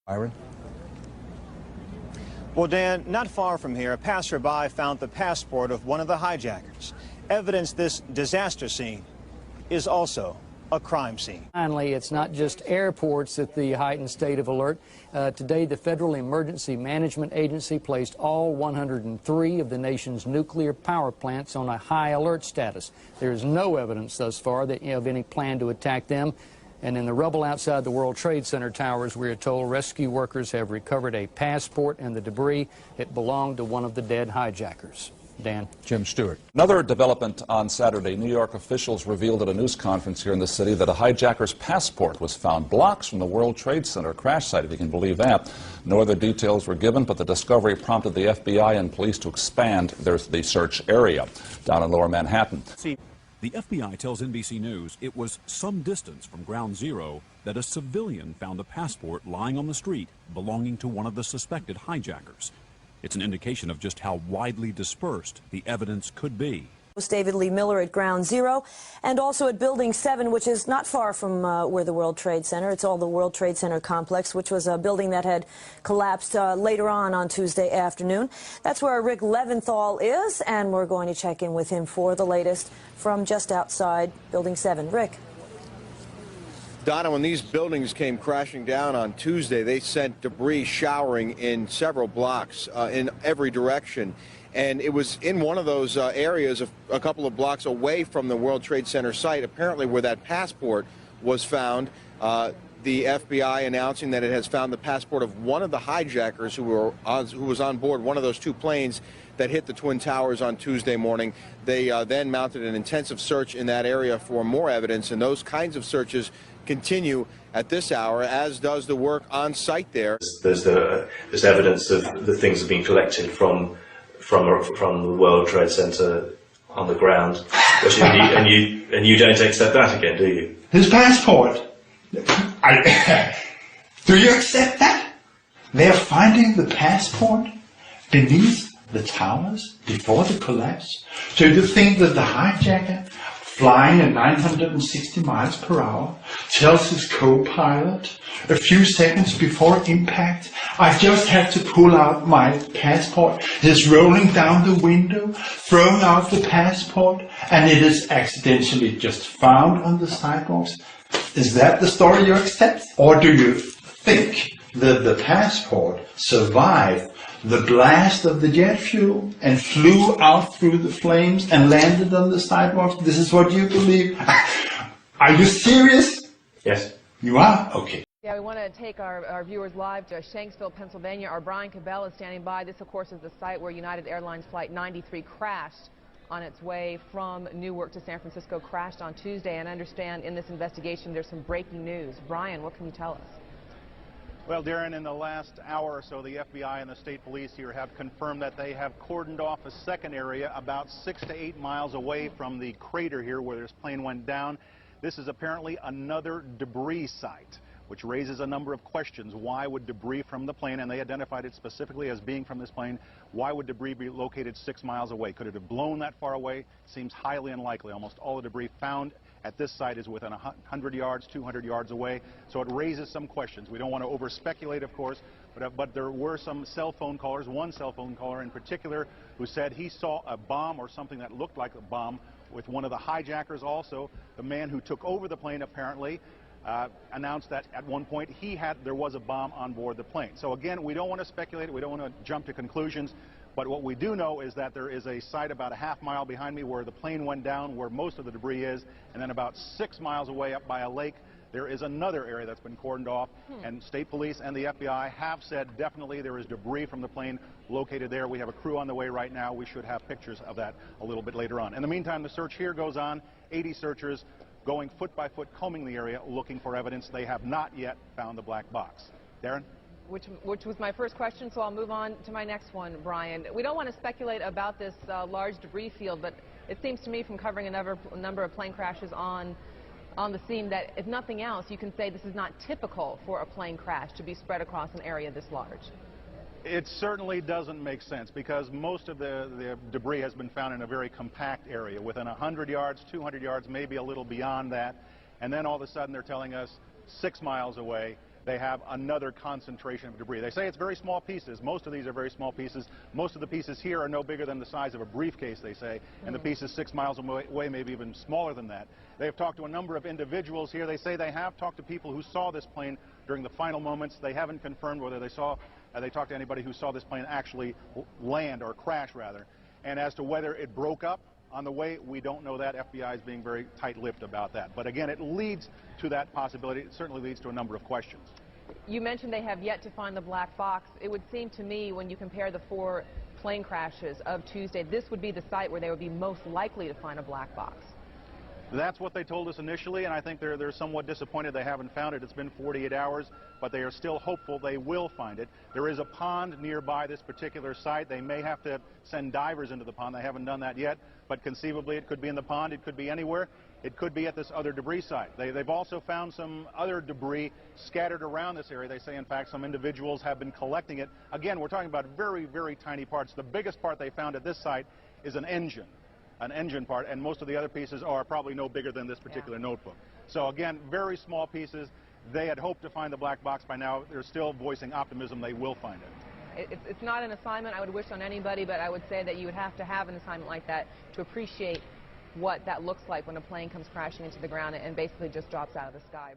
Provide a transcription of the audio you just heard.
Byron? Well, Dan, not far from here, a passerby found the passport of one of the hijackers. Evidence this disaster scene is also a crime scene. Finally, it's not just airports at the heightened state of alert. Today, the Federal Emergency Management Agency placed all 103 of the nation's nuclear power plants on a high alert status. There is no evidence thus far of any plan to attack them. And in the rubble outside the World Trade Center towers, we are told rescue workers have recovered a passport and the debris. It belonged to one of the dead hijackers. Dan. Jim Stewart. Another development on Saturday. New York officials revealed at a news conference here in the city that a hijacker's passport was found blocks from the World Trade Center crash site, if you can believe that. No other details were given, but the discovery prompted the FBI and police to expand the search area down in Lower Manhattan. The FBI tells NBC News it was some distance from Ground Zero that a civilian found a passport lying on the street belonging to one of the suspected hijackers. It's an indication of just how widely dispersed the evidence could be. David Lee Miller at Ground Zero and also at Building 7, which is not far from where the World Trade Center. It's all the World Trade Center complex, which was a building that had collapsed later on Tuesday afternoon. That's where Rick Leventhal is, and we're going to check in with him for the latest from just outside Building 7. Rick. Donna, when these buildings came crashing down on Tuesday, they sent debris showering in several blocks in every direction. And it was in one of those areas a couple of blocks away from the World Trade Center site, apparently where that passport was found. The FBI announcing that it has found the passport of one of the hijackers who was on board one of those two planes that hit the Twin Towers on Tuesday morning. They then mounted an intensive search in that area for more evidence, and those kinds of searches continue at this hour, as does the work on site there. There's evidence of the things that have been collected from the World Trade Center on the ground, and you don't accept that again, do you? His passport. Do you accept that? They are finding the passport beneath the towers before the collapse. So you think that the hijacker, flying at 960 miles per hour, tells his co-pilot a few seconds before impact, I just had to pull out my passport. He's rolling down the window, throwing out the passport, and it is accidentally just found on the sidewalks. Is that the story you accept? Or do you think that the passport survived the blast of the jet fuel and flew out through the flames and landed on the sidewalks? This is what you believe? Are you serious? Yes. You are? Okay. Yeah, we want to take our viewers live to Shanksville, Pennsylvania. Our Brian Cabell is standing by. This, of course, is the site where United Airlines Flight 93 crashed on its way from Newark to San Francisco, crashed on Tuesday. And I understand in this investigation there's some breaking news. Brian, what can you tell us? Well, Darren, in the last hour or so, the FBI and the state police here have confirmed that they have cordoned off a second area about 6 to 8 miles away from the crater here where this plane went down. This is apparently another debris site, which raises a number of questions. Why would debris from the plane, and they identified it specifically as being from this plane, why would debris be located 6 miles away? Could it have blown that far away? Seems highly unlikely. Almost all the debris found at this site is within 100 yards, 200 yards away, so it raises some questions. We don't want to over-speculate, of course, but there were some cell phone callers, one cell phone caller in particular, who said he saw a bomb or something that looked like a bomb with one of the hijackers. Also, the man who took over the plane apparently announced that at one point there was a bomb on board the plane. So again, we don't want to speculate, we don't want to jump to conclusions, but what we do know is that there is a site about a half mile behind me where the plane went down, where most of the debris is, and then about 6 miles away up by a lake, there is another area that's been cordoned off, and state police and the FBI have said definitely there is debris from the plane located there. We have a crew on the way right now. We should have pictures of that a little bit later on. In the meantime, the search here goes on. 80 searchers going foot by foot, combing the area, looking for evidence. They have not yet found the black box. Darren? Which was my first question, so I'll move on to my next one, Brian. We don't want to speculate about this large debris field, but it seems to me from covering a number of plane crashes on the scene that, if nothing else, you can say this is not typical for a plane crash to be spread across an area this large. It certainly doesn't make sense because most of the debris has been found in a very compact area within 100 yards, 200 yards, maybe a little beyond that. And then all of a sudden they're telling us 6 miles away. they have another concentration of debris. They say it's very small pieces. Most of these are very small pieces. Most of the pieces here are no bigger than the size of a briefcase, they say, and the pieces 6 miles away, maybe even smaller than that. They've talked to a number of individuals here. They say they have talked to people who saw this plane during the final moments. They haven't confirmed whether they talked to anybody who saw this plane actually land, or crash rather. And as to whether it broke up on the way, we don't know that. FBI is being very tight-lipped about that. But again, it leads to that possibility. It certainly leads to a number of questions. You mentioned they have yet to find the black box. It would seem to me, when you compare the 4 plane crashes of Tuesday, this would be the site where they would be most likely to find a black box. That's what they told us initially, and I think they're somewhat disappointed they haven't found it. It's been 48 hours, but they are still hopeful they will find it. There is a pond nearby this particular site. They may have to send divers into the pond. They haven't done that yet, but conceivably it could be in the pond. It could be anywhere. It could be at this other debris site. They've also found some other debris scattered around this area. They say, in fact, some individuals have been collecting it. Again, we're talking about very, very tiny parts. The biggest part they found at this site is an engine part, and most of the other pieces are probably no bigger than this particular notebook. So again, very small pieces. They had hoped to find the black box by now. They're still voicing optimism they will find it. It's not an assignment I would wish on anybody, but I would say that you would have to have an assignment like that to appreciate what that looks like when a plane comes crashing into the ground and basically just drops out of the sky.